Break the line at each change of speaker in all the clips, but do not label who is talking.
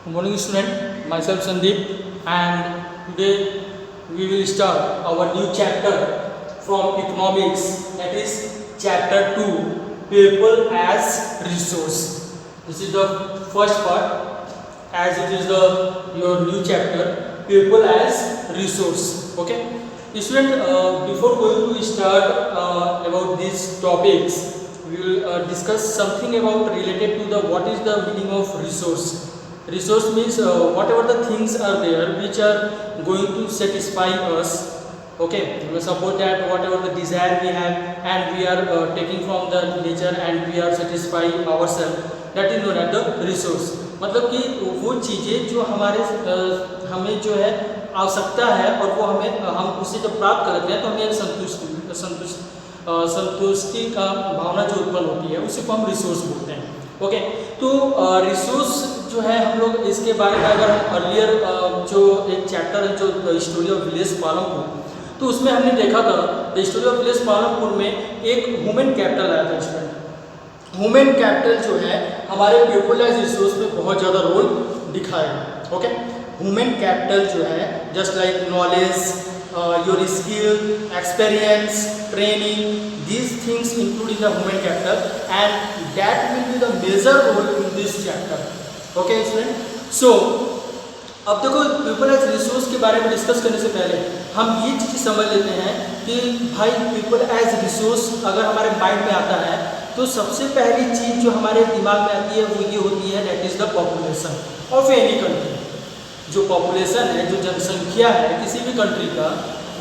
Good morning student, myself Sandeep, and today we will start our new chapter from economics, that is chapter 2, people as resource. This is the first part, as it is your new chapter, people as resource. Okay, student, before going to start about these topics, we will discuss something about related to the what is the meaning of resource. Resource means whatever the things are there which are going to satisfy us. Okay, we suppose that whatever the desire we have and we are taking from the nature and we are satisfying ourselves, that is known as the resource. मतलब कि वो चीज़ें जो हमारे हमें जो है आवश्यकता है और वो हमें हम उससे जब प्राप्त करते हैं तो हमें संतुष्टि का भावना जो उत्पन्न होती है उसी को हम रिसोर्स बोलते हैं. ओके, तो रिसोर्स जो है हम लोग इसके बारे में अगर हम अर्लियर जो एक चैप्टर है जो the story of village Palampur, तो उसमें हमने देखा था the story of village Palampur में एक ह्यूमन कैपिटल आया था. इसमें ह्यूमन कैपिटल जो है हमारे पीपलाइज रिसोर्स में बहुत ज़्यादा रोल दिखाएगा. ओके, ह्यूमन कैपिटल जो है just like knowledge, your skill, experience, training, these things including the human capital, and that will be the major role in this chapter. Okay student, so अब देखो people as resource के बारे में discuss करने से पहले हम ये चीज़ समझ लेते हैं कि भाई पीपल एज रिसोर्स अगर हमारे माइंड में आता है तो सबसे पहली चीज़ जो हमारे दिमाग में आती है वो ये होती है that is the population of any country. जो पॉपुलेशन है, जो जनसंख्या है किसी भी कंट्री का,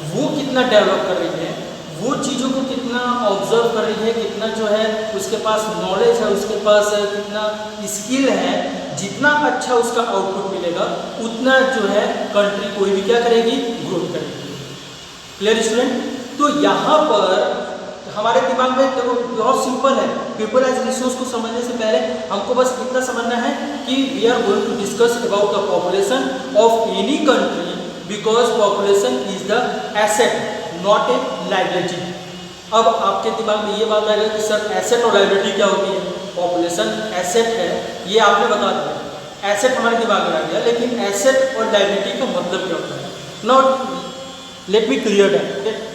वो कितना डेवलप कर रही है, वो चीज़ों को कितना ऑब्जर्व कर रही है, कितना जो है उसके पास नॉलेज है, उसके पास कितना स्किल है, जितना अच्छा उसका आउटपुट मिलेगा उतना जो है कंट्री कोई भी क्या करेगी, ग्रोथ करेगी. Clear student? तो यहाँ पर हमारे दिमाग में देखो बहुत सिंपल है. पीपल एज रिसोर्स को समझने से पहले हमको बस इतना समझना है कि we are going to discuss about the population of any country because population is the asset not a liability. अब आपके दिमाग में ये बात आएगा कि सर एसेट और लाइबिलिटी क्या होती है. पॉपुलेशन एसेट है, ये आपने बता दिया, एसेट हमारे दिमाग में आ गया, लेकिन एसेट और लाइबिलिटी का मतलब क्या होता है. Not let me clear that.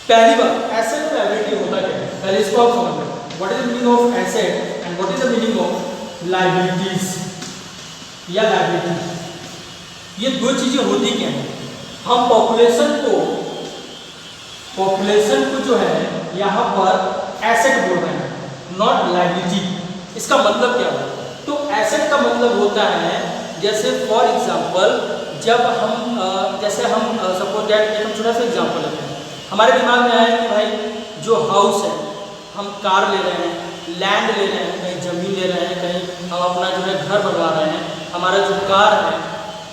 पहली बात, एसेट और लायबिलिटी होता क्या है, पहले इसको आप समझ लो. What is the meaning of asset and what is the meaning of liabilities या लायबिलिटी. ये दो चीजें होती क्या है. हम पॉपुलेशन को जो है यहाँ पर एसेट बोल रहे हैं, नॉट लायबिलिटी. इसका मतलब क्या है. तो एसेट का मतलब होता है जैसे फॉर एग्जाम्पल जब हम सपोज दैट एक हम छोटा सा एग्जाम्पल लेते हैं. हमारे दिमाग में आया कि भाई जो हाउस है, हम कार ले रहे हैं, लैंड ले रहे हैं, कहीं ज़मीन ले रहे हैं, कहीं हम अपना जो है घर बनवा रहे हैं, हमारा जो कार है,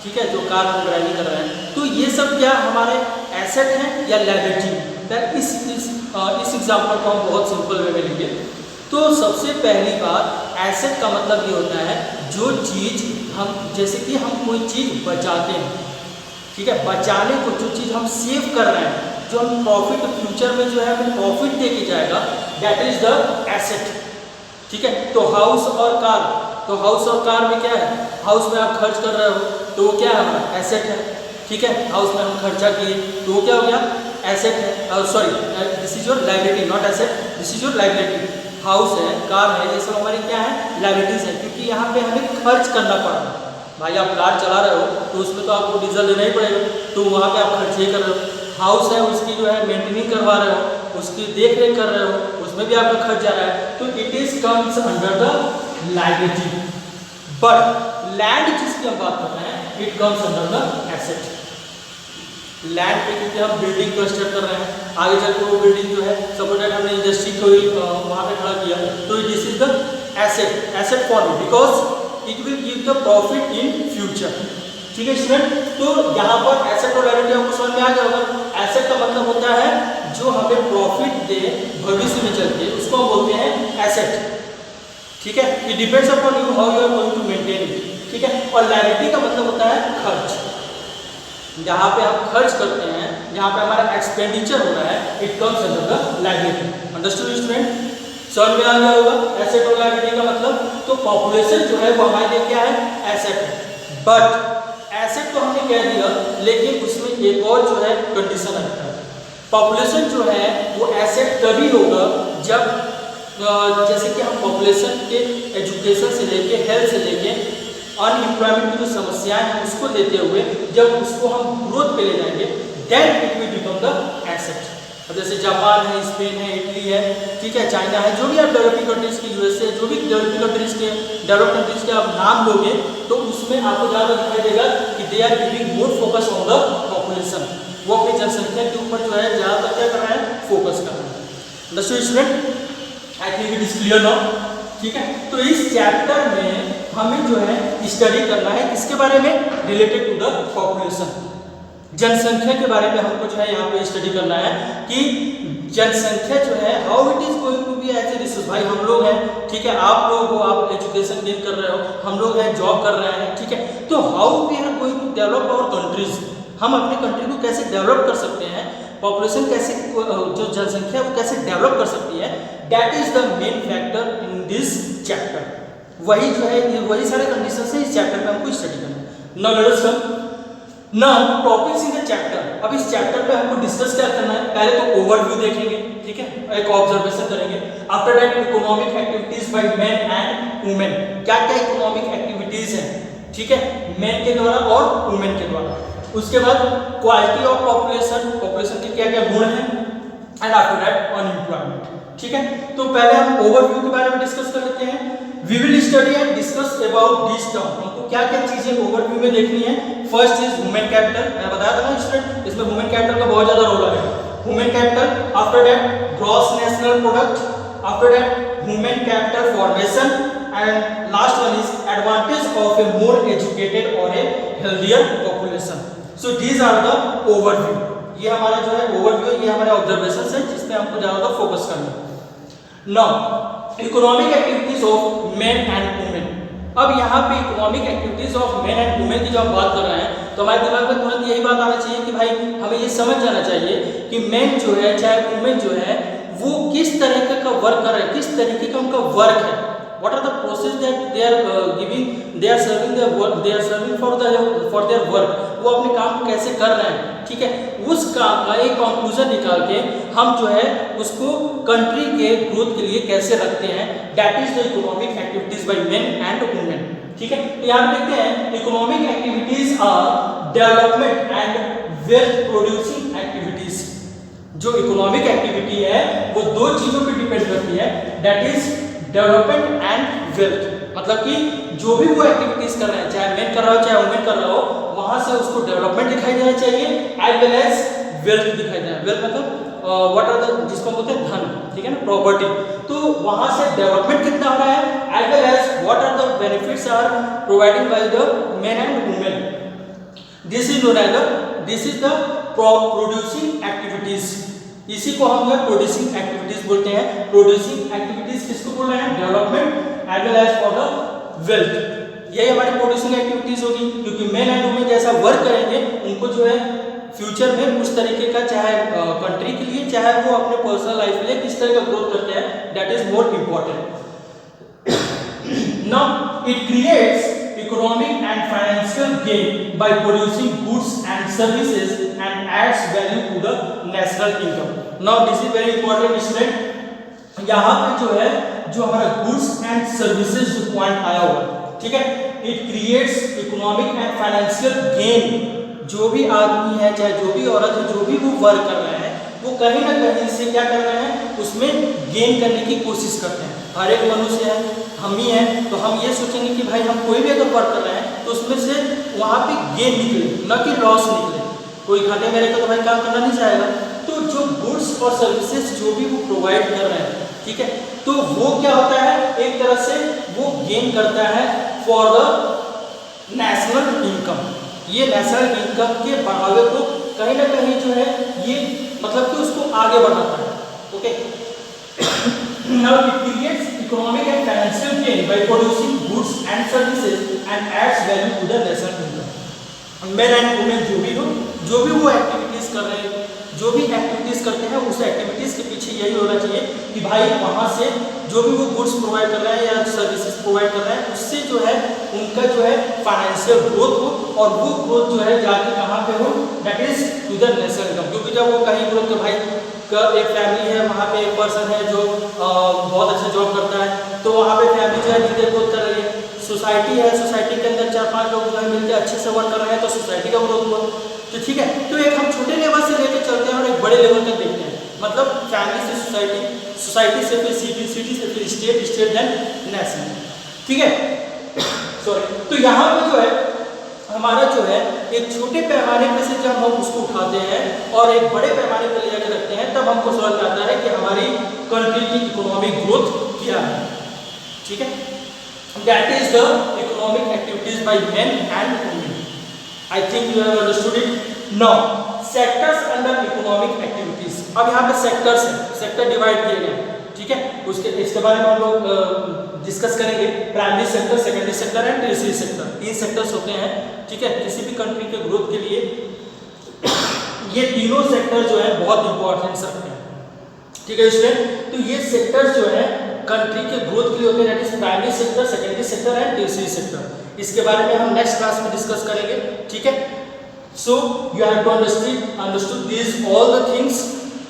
ठीक है, जो कार हम ड्राइविंग कर रहे हैं, तो ये सब क्या हमारे एसेट हैं या लायबिलिटी. इस एग्जाम्पल को हम बहुत सिंपल वे में लेंगे. तो सबसे पहली बात, एसेट का मतलब ये होता है जो चीज़ हम, जैसे कि हम कोई चीज़ बचाते हैं, ठीक है, बचाने को जो चीज़ हम सेव कर रहे हैं, जो हम प्रॉफिट फ्यूचर में जो है हमें प्रॉफिट दे के जाएगा, दैट इज द एसेट. ठीक है, तो हाउस और कार में क्या है, हाउस में आप खर्च कर रहे हो तो वो क्या है, हमारा एसेट है. ठीक है, हाउस में हम खर्चा किए तो वो क्या हो गया, एसेट है. Sorry, this is your liability, not asset, this is your liability. House है, कार है, ये सब हमारी क्या है, लायबिलिटीज है, क्योंकि यहाँ पे हमें खर्च करना पड़ रहा है. भाई आप कार चला रहे हो तो उसमें तो आपको डीजल लेना ही पड़ेगा, तो वहाँ पे आप खर्च ही कर रहे हो. हाउस है, उसकी जो है मेंटेनिंग करवा रहे हो, उसकी देख रेख कर रहे हो, उसमें भी आपका खर्च जा रहा है, तो it is comes under the liability. But land जिसकी हम बात कर रहे हैं, it comes under the asset. Land पे क्योंकि हम बिल्डिंग कंस्ट्रक्ट कर रहे हैं, आगे जाकर वो बिल्डिंग जो है सपोज दैट हमने इंडस्ट्री को वहाँ पे खड़ा किया, तो this is the asset for me because it will give the profit in future. ठीक है स्टूडेंट, तो यहाँ पर एसेट और लायबिलिटी आपको समझ में आ गया होगा. एसेट का मतलब होता है जो हमें प्रॉफिट दे भविष्य में चल के, उसको हम बोलते हैं एसेट. ठीक है, it depends upon you how you are going to maintain it. ठीक है, और लायबिलिटी का मतलब होता है खर्च. जहाँ पे हम खर्च करते हैं, जहाँ पे हमारा एक्सपेंडिचर हो रहा है, it comes under the liability. Understood student? समझ में आ गया होगा एसेट और लायबिलिटी का मतलब। तो पॉपुलेशन जो है वो हमारे लिए क्या है, एसेट है। बट एसेट तो हमने कह दिया, लेकिन उसमें एक और जो है कंडीशन आता है। पॉपुलेशन जो है वो एसेट तभी होगा जब जैसे कि हम पॉपुलेशन के एजुकेशन से लेके हेल्थ से लेके अनएम्प्लॉयमेंट की जो समस्याएं हैं उसको लेते हुए जब उसको हम ग्रोथ पे ले जाएंगे, then it will become the asset. अब जैसे जापान है, स्पेन है, इटली है, ठीक है, चाइना है, जो भी आप डेवलपिंग कंट्रीज की, यूएसए, जो भी डेवलपिंग कंट्रीज के डेवलप्ड कंट्रीज के आप नाम लोगे तो उसमें आपको ज़्यादा दिखाई देगा कि they are giving more focus on the population. वो अपनी जनसंख्या के ऊपर जो है ज़्यादातर क्या कर रहा है, फोकस कर रहा है। Understood student, I think it is clear now, ठीक है। तो इस चैप्टर में हमें जो है स्टडी करना है किसके बारे में, रिलेटेड टू द पॉपुलेशन, जनसंख्या के बारे में हमको जो है यहाँ पे स्टडी करना है कि जनसंख्या जो है how it is going to be as a resource. भाई हम लोग हैं, ठीक है, आप लोग हो, आप एजुकेशन गेन कर रहे हो, हम लोग हैं जॉब कर रहे हैं, ठीक है। तो how we are going to develop our countries, हम अपनी कंट्री को कैसे डेवलप कर सकते हैं, पॉपुलेशन कैसे, जो जनसंख्या वो कैसे डेवलप कर सकती है, that is the main factor in this chapter. वही जो है वही सारे कंडीशन है इस चैप्टर में हमको स्टडी करना है। Now let's come now topics in the chapter. अब इस चैप्टर पे हमको डिस्कस क्या करना है, पहले तो ओवरव्यू देखेंगे, ठीक है, एक ऑब्जर्वेशन करेंगे। After that economic activities by men and women, क्या क्या इकोनॉमिक एक्टिविटीज हैं, ठीक है, मेन के द्वारा और वुमेन के द्वारा। उसके बाद क्वालिटी ऑफ पॉपुलेशन, पॉपुलेशन के क्या क्या गुण हैं, एंड आफ्टर दैट अनएम्प्लॉयमेंट, ठीक है। तो पहले हम ओवरव्यू के बारे में डिस्कस कर लेते हैं। We will study and discuss about this term, हमको क्या क्या चीजें ओवरव्यू में देखनी है। फर्स्ट इज ह्यूमन कैपिटल, मैं बताया था ना स्टूडेंट, इसमें ह्यूमन कैपिटल का बहुत ज्यादा रोल है। Human capital, after that gross national product, after that human capital formation, and last one is advantage of a more educated और a healthier population. So these are the overview, ये हमारा जो है overview, ये हमारे observation है जिसमें हमको ज्यादा फोकस करना है। Now economic activities of main and women. अब यहाँ पे economic activities of main and women की जब हम बात कर रहे हैं तो हमारे दिमाग में तुरंत यही बात आना चाहिए कि भाई हमें ये समझ जाना चाहिए कि मेन जो है चाहे वुमेन जो है वो किस तरीके का वर्क कर रहे हैं, किस तरीके का उनका वर्क है, what are the process that they are giving, they are serving their work, they are serving for their work, वो अपने काम को कैसे कर रहे हैं, ठीक है। उस काम का एक कंक्लूजन निकाल के हम जो है उसको कंट्री के ग्रोथ के लिए कैसे रखते हैं, that is the economic activities by men and women, ठीक है। तो यहाँ देखते हैं economic activities are development and wealth producing activities. जो इकोनॉमिक एक्टिविटी है वो दो चीजों पर डिपेंड करती है, that is development and wealth. मतलब कि जो भी वो एक्टिविटीज कर रहे हैं, चाहे मेन कर रहा हो चाहे वुमेन कर रहा हो, वहां से उसको डेवलपमेंट दिखाई देना चाहिए एज वेल एज वेल्थ दिखाई देना। वेल्थ मतलब व्हाट आर द, जिसको बोलते हैं धन, ठीक है ना, प्रॉपर्टी। तो वहां से डेवलपमेंट कितना हो रहा है as well as what are the benefits are providing by the men and women. This is known as this is the producing activities. इसी को हम लोग प्रोड्यूसिंग एक्टिविटीज बोलते हैं। प्रोड्यूसिंग एक्टिविटीज किसको बोल रहे हैं, development as well as for the wealth. यही हमारी प्रोड्यूसिंग एक्टिविटीज होगी, क्योंकि मेन एंड वुमेन जैसा वर्क करेंगे उनको जो है फ्यूचर में उस तरीके का, चाहे कंट्री के लिए चाहे वो अपने पर्सनल लाइफ के लिए किस तरह का ग्रोथ करते हैं, that is more important. Now it creates economic and financial gain by producing goods and services and adds value to the national income. Now this is very important student। यहाँ पे जो है जो हमारा goods and services जो point आया हुआ, ठीक है, it creates economic and financial gain। जो भी आदमी है चाहे जो भी औरत है, जो भी वो वर्क कर रहे हैं, वो कहीं ना कहीं से क्या कर रहे हैं, उसमें गेन करने की कोशिश करते हैं। हर एक मनुष्य है, हम ही हैं, तो हम ये सोचेंगे कि भाई हम कोई भी अगर वर्क कर रहे हैं तो उसमें से वहाँ पे गेन निकले, न कि लॉस निकले। कोई घाटे में रहकर तो भाई काम करना नहीं चाहेगा। तो जो गुड्स और सर्विसेज जो भी वो प्रोवाइड कर रहे हैं, ठीक है, तो वो क्या होता है, एक तरह से वो गेन करता है फॉर द नेशनल इनकम। ये नेशनल इनकम के बढ़ावे को कहीं ना कहीं जो है ये मतलब कि उसको आगे बढ़ाता है। Okay, now it creates economic and financial gain by producing goods and services and adds value to the national income। men and women जो भी हो, जो भी वो एक्टिविटीज कर रहे हैं, जो भी एक्टिविटीज़ करते हैं उस एक्टिविटीज़ के पीछे यही होना चाहिए कि भाई वहाँ से जो भी वो गुड्स प्रोवाइड कर रहे हैं या सर्विसेज प्रोवाइड कर रहे हैं उससे जो है उनका जो है फाइनेंशियल ग्रोथ हो, और वो ग्रोथ जो है जाके कहाँ पे हो, that is to the national income. क्योंकि जब वो कहीं ग्रोथ, तो भाई एक फैमिली है, वहाँ पे एक पर्सन है जो बहुत अच्छा जॉब करता है, तो वहाँ पे फैमिली जो है धीरे ग्रोथ कर रही है। सोसाइटी है, सोसाइटी के अंदर 4-5 लोग जो है मिलकर अच्छे से वर्क कर रहे हैं तो सोसाइटी का ग्रोथ हुआ। तो ठीक है, तो एक हम छोटे लेवल से लेकर चलते हैं और एक बड़े लेवल तक देखते हैं, मतलब फैमिली से सोसाइटी, सोसाइटी से फिर सिटी, सिटी से फिर स्टेट, स्टेट देन नेशनल। ठीक है, सॉरी। तो यहाँ पे जो है हमारा जो है एक छोटे पैमाने पे से जब हम उसको उठाते हैं और एक बड़े पैमाने पे ले जाकर रखते हैं, तब हमको समझ में आता है कि हमारी कंट्री की इकोनॉमिक ग्रोथ क्या है। ठीक है, that is the economic activities by men and women. I think you have understood it. Now sectors under economic activities. अब यहाँ पे सेक्टर्स हैं, सेक्टर डिवाइड किए गए। ठीक है, इसके बारे में हम लोग डिस्कस करेंगे। Primary sector, secondary sector and tertiary sector, तीन सेक्टर्स होते हैं। ठीक है, किसी भी कंट्री के ग्रोथ के लिए ये तीनों सेक्टर जो है बहुत इंपॉर्टेंस रखते हैं। ठीक है स्टूडेंट, तो ये सेक्टर्स जो है कंट्री के ग्रोथ के लिए होते हैं, that is primary sector, secondary sector and tertiary sector. इसके बारे में हम नेक्स्ट क्लास में डिस्कस करेंगे। ठीक है, so you have to understood this all the things,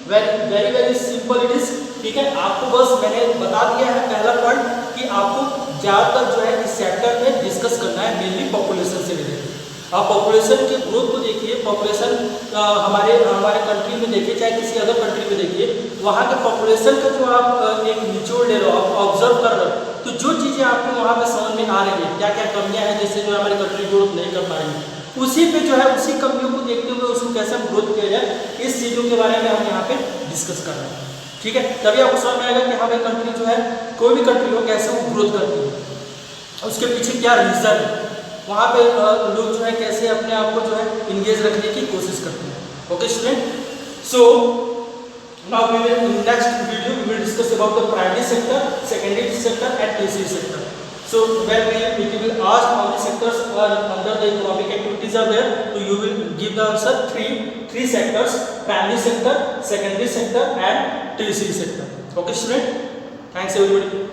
very very simple it is. ठीक है, आपको बस मैंने बता दिया है पहला पॉइंट कि आपको ज़्यादातर जो है इस चैप्टर में डिस्कस करना है मेनली पॉपुलेशन से रिलेटेड। आप पॉपुलेशन के ग्रोथ को देखिए, पॉपुलेशन हमारे कंट्री में देखिए चाहे किसी अदर कंट्री में देखिए, वहाँ के पॉपुलेशन का जो आप एक निचोड़ ले रहे हो, आप ऑब्जर्व कर रहे हो, तो जो चीज़ें आपको वहाँ पे समझ में आ रही है, क्या क्या कमियाँ हैं जिससे जो हमारी कंट्री ग्रोथ नहीं कर पा रही है, उसी पे जो है उसी कमियों को देखते हुए उसको कैसे हम ग्रोथ किया जाए, इस चीज़ों के बारे में हम यहाँ पे डिस्कस कर रहे हैं। ठीक है, तभी आपको समझ में आएगा कि हाँ भाई कंट्री जो है, कोई भी कंट्री हो, कैसे वो ग्रोथ करती है, उसके पीछे क्या रीज़न है, वहाँ पे लोग जो है कैसे अपने आप को जो है इंगेज रखने की कोशिश करते हैं। Okay student, so now we will in next video we will discuss about the primary sector, secondary sector and tertiary sector. So when it will ask how many sectors are under the economic activities are there, so you will give the answer three sectors: primary sector, secondary sector, and tertiary sector. Okay, student. Thanks everybody.